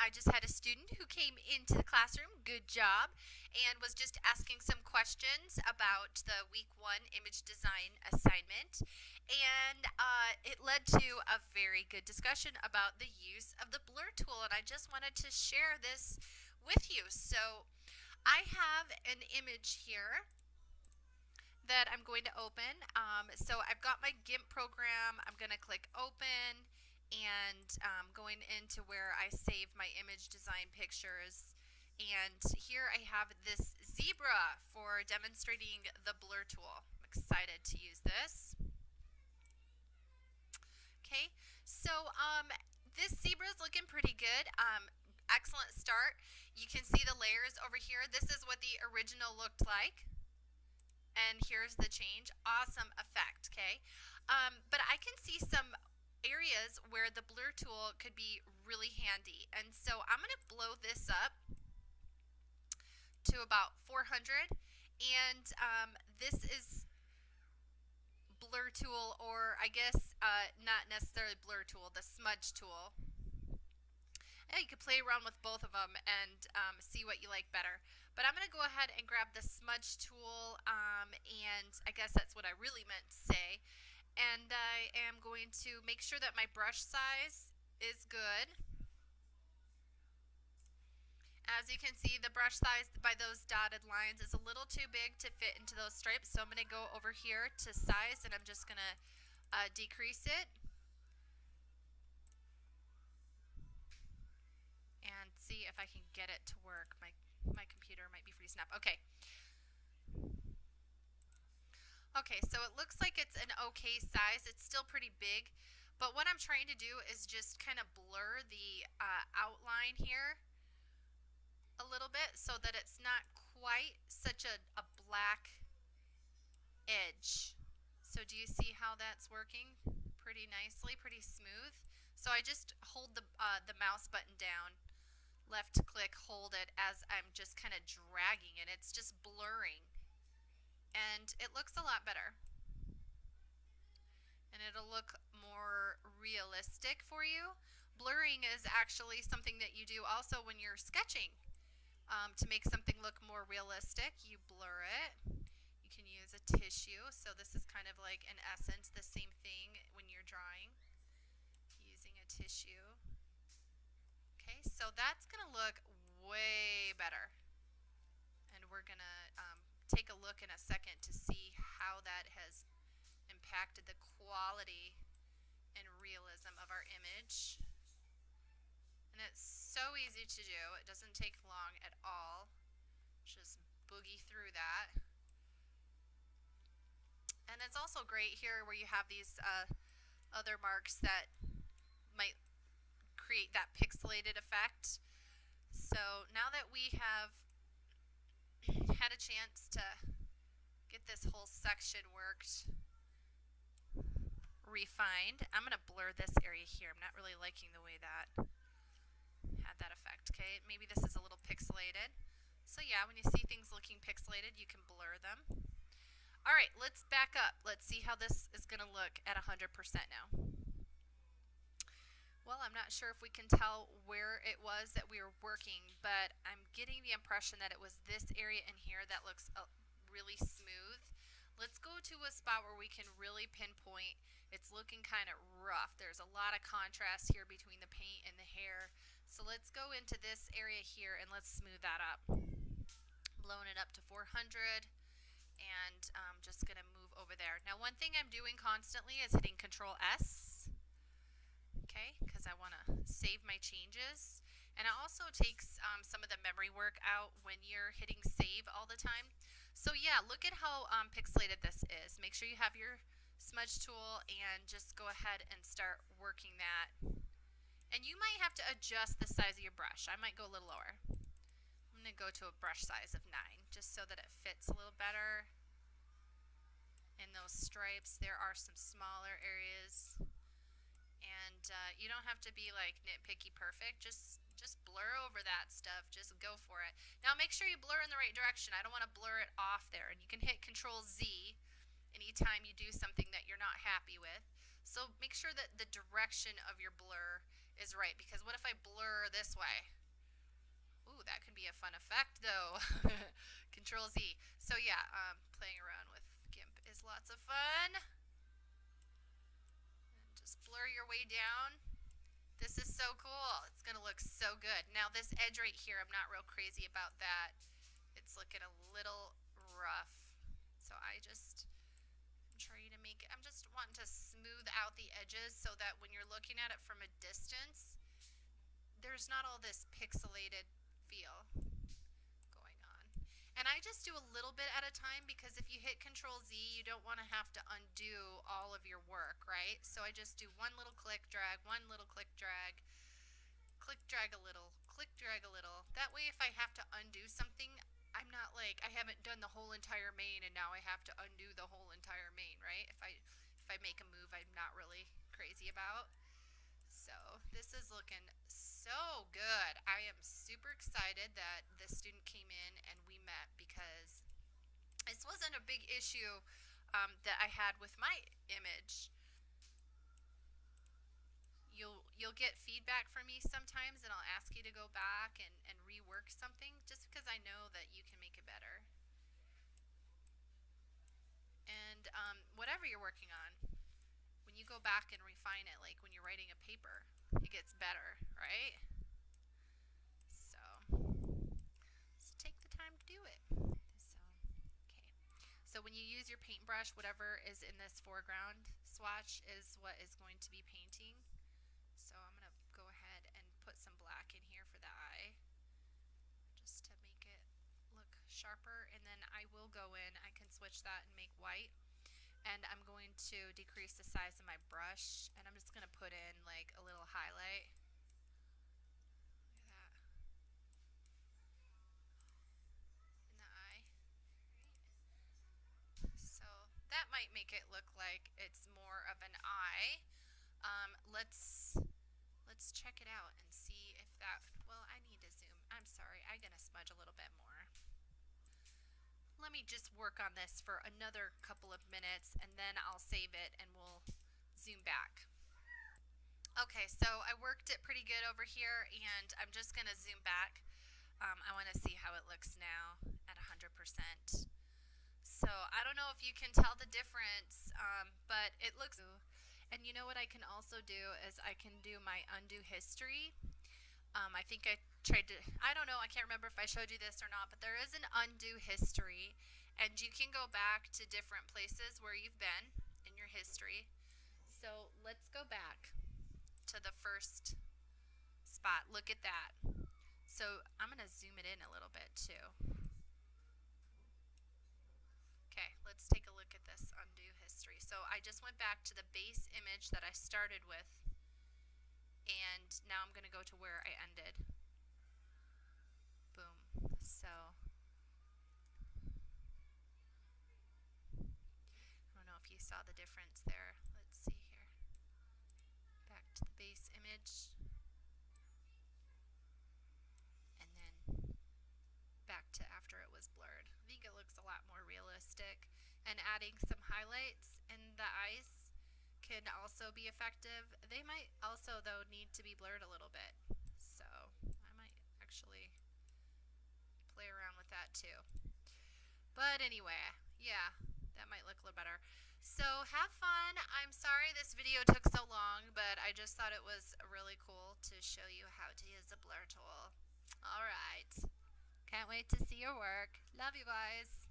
I just had a student who came into the classroom, good job, and was just asking some questions about the week 1 image design assignment. And it led to a very good discussion about the use of the blur tool, and I just wanted to share this with you. So I have an image here that I'm going to open. So I've got my GIMP program. I'm going to click open and going into where I save my image design pictures. And here I have this zebra for demonstrating the blur tool. I'm excited to use this. Okay, so this zebra is looking pretty good. Excellent start. You can see the layers over here. This is what the original looked like. And here's the change. Awesome effect, okay? But I can see some areas where the blur tool could be really handy. And so I'm going to blow this up to about 400. And this is blur tool, or I guess not necessarily blur tool, the smudge tool. Yeah, you could play around with both of them and see what you like better. But I'm going to go ahead and grab the smudge tool, and I guess that's what I really meant to say. And I am going to make sure that my brush size is good. As you can see, the brush size by those dotted lines is a little too big to fit into those stripes, so I'm going to go over here to size, and I'm just going to decrease it. And see if I can get it to work. My computer might be freezing up. Okay. Okay, so it looks like it's an okay size. It's still pretty big. But what I'm trying to do is just kind of blur the outline here a little bit so that it's not quite such a black edge. So do you see how that's working? Pretty nicely, pretty smooth. So I just hold the mouse button down, left click, hold it as I'm just kind of dragging it. It's just blurring. And it looks a lot better. And it'll look more realistic for you. Blurring is actually something that you do also when you're sketching. To make something look more realistic, you blur it. You can use a tissue. So this is kind of like, in essence, the same thing when you're drawing, using a tissue. Okay, so that's going to look way better. And we're going to take a look in a second to see how that has impacted the quality and realism of our image. And it's so easy to do. It doesn't take long at all. Just boogie through that. And it's also great here where you have these other marks that might create that pixelated effect. So now that we have had a chance to get this whole section worked, refined, I'm going to blur this area here. I'm not really liking the way that had that effect. Okay, maybe this is a little pixelated. So yeah, when you see things looking pixelated, you can blur them. All right, let's back up. Let's see how this is going to look at 100% now. Well, I'm not sure if we can tell where it was that we were working, but I'm getting the impression that it was this area in here that looks really smooth. Let's go to a spot where we can really pinpoint. It's looking kind of rough. There's a lot of contrast here between the paint and the hair. So let's go into this area here and let's smooth that up. Blowing it up to 400. And I'm just going to move over there. Now, one thing I'm doing constantly is hitting Control S, okay, because I want to save my changes. And it also takes some of the memory work out when you're hitting save all the time. So yeah, look at how pixelated this is. Make sure you have your smudge tool and just go ahead and start working that. And you might have to adjust the size of your brush. I might go a little lower. I'm going to go to a brush size of 9 just so that it fits a little better. In those stripes, there are some smaller areas. And you don't have to be like nitpicky perfect. Just blur over that stuff. Just go for it. Now make sure you blur in the right direction. I don't want to blur it off there. And you can hit Control Z anytime you do something that you're not happy with. So make sure that the direction of your blur is right. Because what if I blur this way? Ooh, that could be a fun effect though. Control Z. So yeah, playing around with GIMP is lots of fun. And just blur your way down. This is so cool. It's going to look so good. Now this edge right here, I'm not real crazy about that. It's looking a little rough. So I just am trying to make it, I'm just wanting to smooth out the edges so that when you're looking at it from a distance, there's not all this pixelated feel going on. And I just do a little bit at a time because if you hit Control Z, you don't want to have to undo all of your work, right? So I just do one little click, drag, one little click, drag, click, drag a little, click, drag a little. That way if I have to undo something, I'm not like I haven't done the whole entire main and now I have to undo the whole entire main, right? If I make a move I'm not really crazy about. So this is looking so good. I am super excited that the student came in and we met because this wasn't a big issue that I had with my image. You'll get feedback from me sometimes and I'll ask you to go back and rework something just because I know that you can make it better. And whatever you're working on, when you go back and refine it, like when you're writing a paper, it gets better, right? So just take the time to do it. So, okay. So when you use your paintbrush, whatever is in this foreground swatch is what is going to be painting. So I'm going to go ahead and put some black in here for the eye just to make it look sharper. And then I will go in, I can switch that and make white. And I'm going to decrease the size of my brush and I'm just going to put in like a little highlight. Look at that. In the eye. So that might make it look like it's more of an eye. Let's check it out and see if that, well, I need to zoom. I'm sorry, I'm going to smudge a little bit more. Let me just work on this for another couple of minutes and then I'll save it and we'll zoom back. Okay, so I worked it pretty good over here and I'm just going to zoom back. I want to see how it looks now at 100%. So I don't know if you can tell the difference, but it looks. And you know what I can also do is I can do my undo history. I think I tried to, I don't know, I can't remember if I showed you this or not, but there is an undo history. And you can go back to different places where you've been in your history. So let's go back to the first spot. Look at that. So I'm going to zoom it in a little bit too. Okay, let's take a look at this undo history. So I just went back to the base image that I started with, and now I'm going to go to where I ended. Boom. So I don't know if you saw the difference there. Let's see here. Back to the base image, and then back to after it was blurred. I think it looks a lot more realistic. And adding some highlights in the eyes can also be effective. They might also, though, need to be blurred a little bit. So I might actually play around with that too. But anyway, yeah, that might look a little better. So have fun. I'm sorry this video took so long, but I just thought it was really cool to show you how to use the blur tool. All right. Can't wait to see your work. Love you guys.